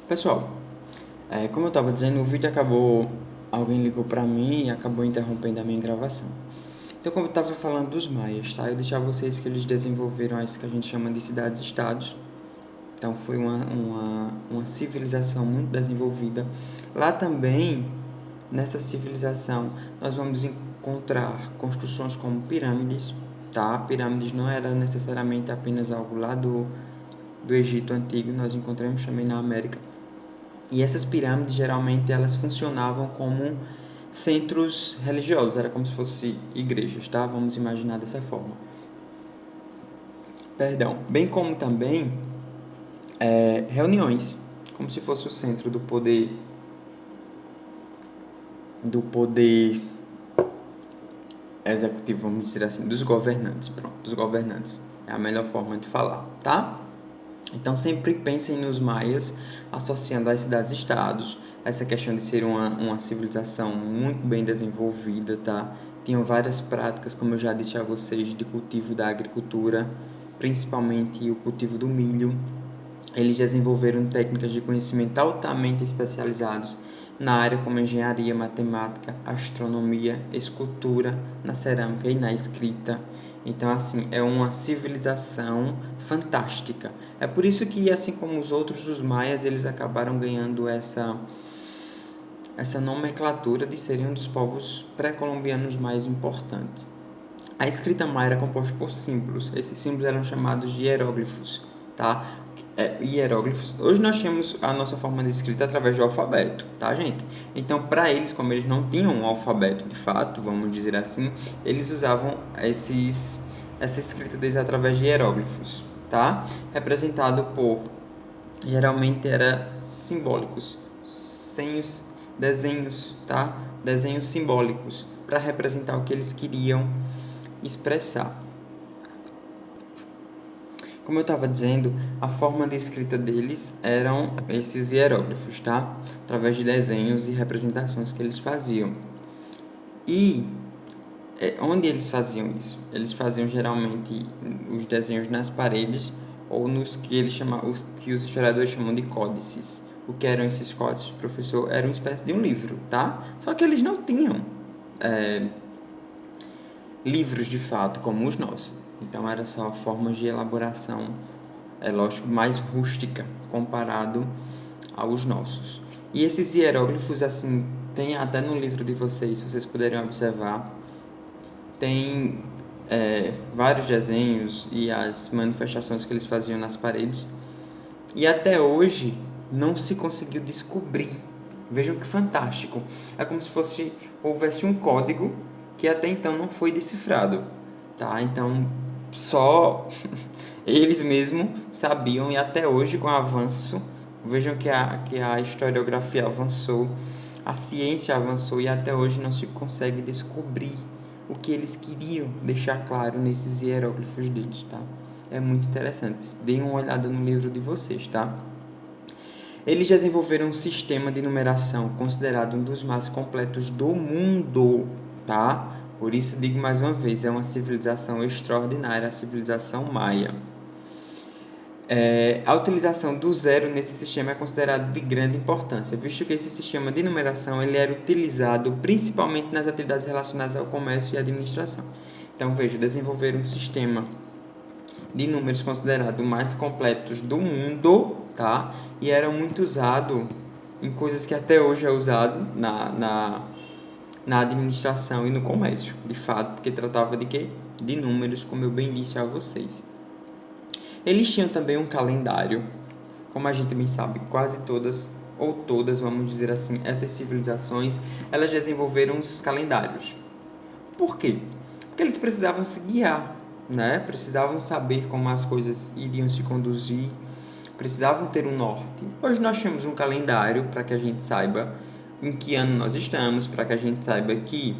Pessoal, como eu estava dizendo, o vídeo acabou, alguém ligou para mim e acabou interrompendo a minha gravação. Então, como eu estava falando dos maias, tá? Eu deixar vocês que eles desenvolveram isso que a gente chama de cidades-estados. Então, foi uma civilização muito desenvolvida. Lá também, nessa civilização, nós vamos encontrar construções como pirâmides, tá? Pirâmides não era necessariamente apenas algo lá do Egito Antigo, nós encontramos também na América. E essas pirâmides geralmente elas funcionavam como centros religiosos, era como se fossem igrejas, tá? Vamos imaginar dessa forma. Perdão, bem como também reuniões, como se fosse o centro do poder executivo, vamos dizer assim, dos governantes, pronto, dos governantes. É a melhor forma de falar, tá? Então, sempre pensem nos maias, associando às cidades-estados, essa questão de ser uma civilização muito bem desenvolvida, tá? Tinham várias práticas, como eu já disse a vocês, de cultivo da agricultura, principalmente o cultivo do milho. Eles desenvolveram técnicas de conhecimento altamente especializados na área como engenharia, matemática, astronomia, escultura, na cerâmica e na escrita. Então, assim, é uma civilização fantástica. É por isso que, assim como os outros, os maias, eles acabaram ganhando essa nomenclatura de serem um dos povos pré-colombianos mais importantes. A escrita maia era composta por símbolos. Esses símbolos eram chamados de hieróglifos, tá? Hieróglifos. Hoje nós temos a nossa forma de escrita através do alfabeto, tá, gente? Então, para eles, como eles não tinham um alfabeto de fato, vamos dizer assim, eles usavam essa escrita deles através de hieróglifos, tá? Representado por, geralmente era simbólicos, senhos, desenhos, tá? Desenhos simbólicos para representar o que eles queriam expressar. Como eu estava dizendo, a forma de escrita deles eram esses hieróglifos, tá? Através de desenhos e representações que eles faziam. E onde eles faziam isso? Eles faziam geralmente os desenhos nas paredes ou nos que eles chamam, os que os historiadores chamam de códices. O que eram esses códices, professor? Era uma espécie de um livro, tá? Só que eles não tinham livros de fato como os nossos. Então era só formas de elaboração, lógico, mais rústica comparado aos nossos. E esses hieróglifos, assim, tem até no livro de vocês, se vocês puderem observar, tem vários desenhos e as manifestações que eles faziam nas paredes. E até hoje não se conseguiu descobrir. Vejam que fantástico. É como se houvesse um código que até então não foi decifrado, tá? Então, só eles mesmos sabiam e até hoje com o avanço, vejam que a historiografia avançou, a ciência avançou e até hoje não se consegue descobrir o que eles queriam deixar claro nesses hieróglifos deles, tá? É muito interessante. Deem uma olhada no livro de vocês, tá? Eles desenvolveram um sistema de numeração considerado um dos mais completos do mundo, tá? Por isso digo mais uma vez, é uma civilização extraordinária, a civilização maia. A utilização do zero nesse sistema é considerada de grande importância, visto que esse sistema de numeração ele era utilizado principalmente nas atividades relacionadas ao comércio e administração. Então, veja, desenvolver um sistema de números considerado mais completos do mundo, tá? E era muito usado em coisas que até hoje é usado na administração e no comércio, de fato, porque tratava de quê? De números, como eu bem disse a vocês. Eles tinham também um calendário, como a gente bem sabe, quase todas, ou todas, vamos dizer assim, essas civilizações, elas desenvolveram os calendários. Por quê? Porque eles precisavam se guiar, né? Precisavam saber como as coisas iriam se conduzir, precisavam ter um norte. Hoje nós temos um calendário para que a gente saiba em que ano nós estamos, para que a gente saiba que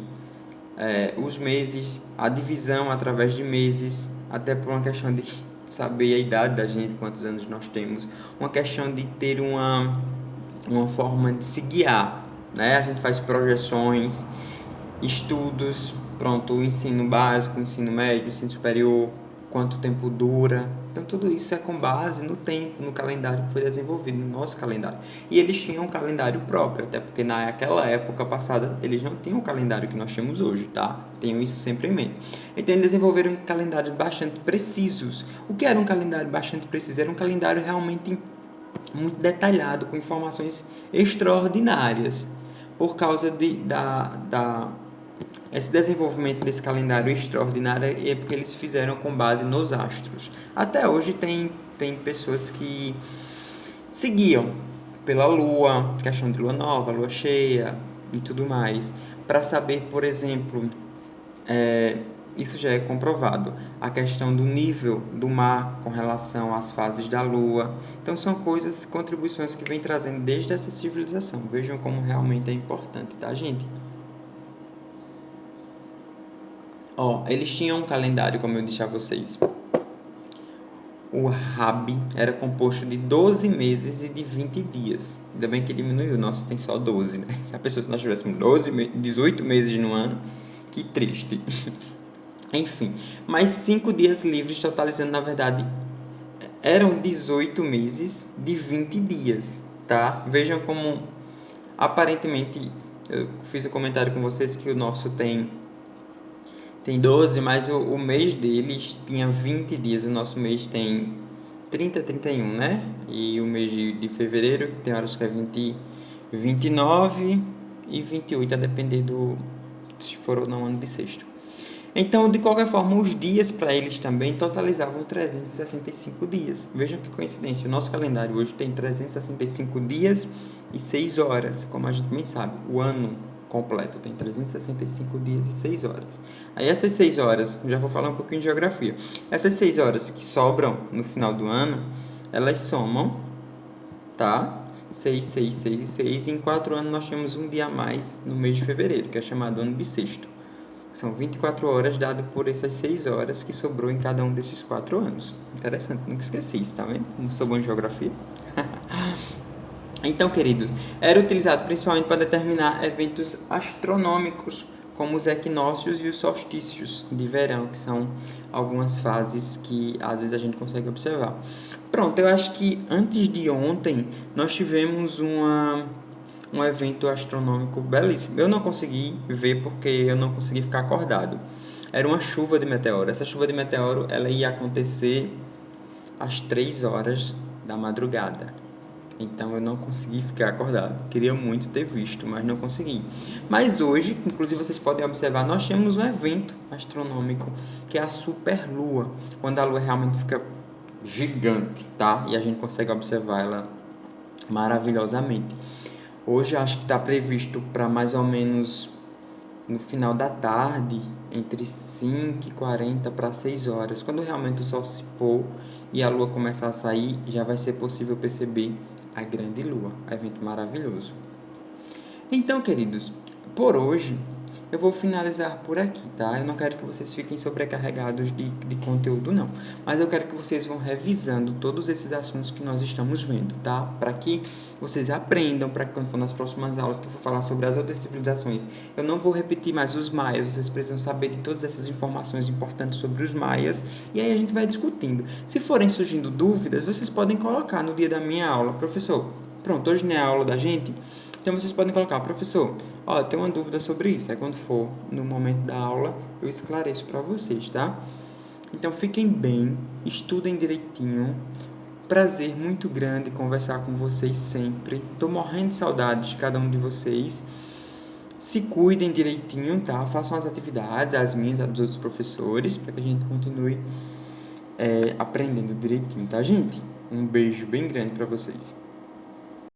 os meses, a divisão através de meses, até por uma questão de saber a idade da gente, quantos anos nós temos, uma questão de ter uma forma de se guiar, né? A gente faz projeções, estudos, pronto, o ensino básico, o ensino médio, o ensino superior, quanto tempo dura, Então, tudo isso é com base no tempo, no calendário que foi desenvolvido, no nosso calendário. E eles tinham um calendário próprio, até porque naquela época passada eles não tinham o calendário que nós temos hoje, tá? Tenham isso sempre em mente. Então, eles desenvolveram calendários bastante precisos. O que era um calendário bastante preciso? Era um calendário realmente muito detalhado, com informações extraordinárias, por causa esse desenvolvimento desse calendário extraordinário é porque eles fizeram com base nos astros. Até hoje tem pessoas que seguiam pela lua, questão de lua nova, lua cheia e tudo mais, para saber, por exemplo, isso já é comprovado, a questão do nível do mar com relação às fases da lua. Então são coisas, contribuições que vem trazendo desde essa civilização. Vejam como realmente é importante, tá, gente? Eles tinham um calendário, como eu disse a vocês. O Rabi era composto de 12 meses e de 20 dias. Ainda bem que diminuiu, o nosso tem só 12, né? Já pensou se nós tivéssemos 18 meses no ano? Que triste. Enfim, mais 5 dias livres, totalizando, na verdade, eram 18 meses de 20 dias, tá? Vejam como, aparentemente, eu fiz um comentário com vocês que o nosso tem 12, mas o mês deles tinha 20 dias. O nosso mês tem 30, 31, né? E o mês de fevereiro tem horas que é 29 e 28, a depender se for ou não ano bissexto. Então, de qualquer forma, os dias para eles também totalizavam 365 dias. Vejam que coincidência, o nosso calendário hoje tem 365 dias e 6 horas, como a gente bem sabe. O ano completo tem 365 dias e 6 horas. Aí essas 6 horas, já vou falar um pouquinho de geografia. Essas 6 horas que sobram no final do ano, elas somam, tá? 6, 6, 6 e 6. E em 4 anos nós temos um dia a mais no mês de fevereiro, que é chamado ano bissexto. São 24 horas dado por essas 6 horas que sobrou em cada um desses 4 anos. Interessante, nunca esqueci isso, tá vendo? Não sou bom em geografia. Então, queridos, era utilizado principalmente para determinar eventos astronômicos, como os equinócios e os solstícios de verão, que são algumas fases que às vezes a gente consegue observar. Pronto, eu acho que antes de ontem nós tivemos um evento astronômico belíssimo. Eu não consegui ver porque eu não consegui ficar acordado. Era uma chuva de meteoro. Essa chuva de meteoro ela ia acontecer às 3 horas da madrugada. Então eu não consegui ficar acordado. Queria muito ter visto, mas não consegui. Mas hoje, inclusive vocês podem observar, nós temos um evento astronômico que é a superlua, quando a lua realmente fica gigante, tá? E a gente consegue observar ela maravilhosamente. Hoje acho que está previsto para mais ou menos no final da tarde, entre 5h40 para 6 horas. Quando realmente o sol se pôr e a lua começar a sair, já vai ser possível perceber a grande lua. Evento maravilhoso. Então, queridos, por hoje eu vou finalizar por aqui, tá? Eu não quero que vocês fiquem sobrecarregados de conteúdo, não. Mas eu quero que vocês vão revisando todos esses assuntos que nós estamos vendo, tá? Para que vocês aprendam, para que quando for nas próximas aulas que eu for falar sobre as outras civilizações, eu não vou repetir mais os maias, vocês precisam saber de todas essas informações importantes sobre os maias, e aí a gente vai discutindo. Se forem surgindo dúvidas, vocês podem colocar no dia da minha aula. Professor, pronto, hoje não é a aula da gente, então vocês podem colocar, professor, eu tenho uma dúvida sobre isso. Aí quando for no momento da aula, eu esclareço para vocês, tá? Então fiquem bem, estudem direitinho. Prazer muito grande conversar com vocês sempre. Tô morrendo de saudade de cada um de vocês. Se cuidem direitinho, tá? Façam as atividades, as minhas, as dos outros professores, para que a gente continue aprendendo direitinho, tá, gente? Um beijo bem grande para vocês.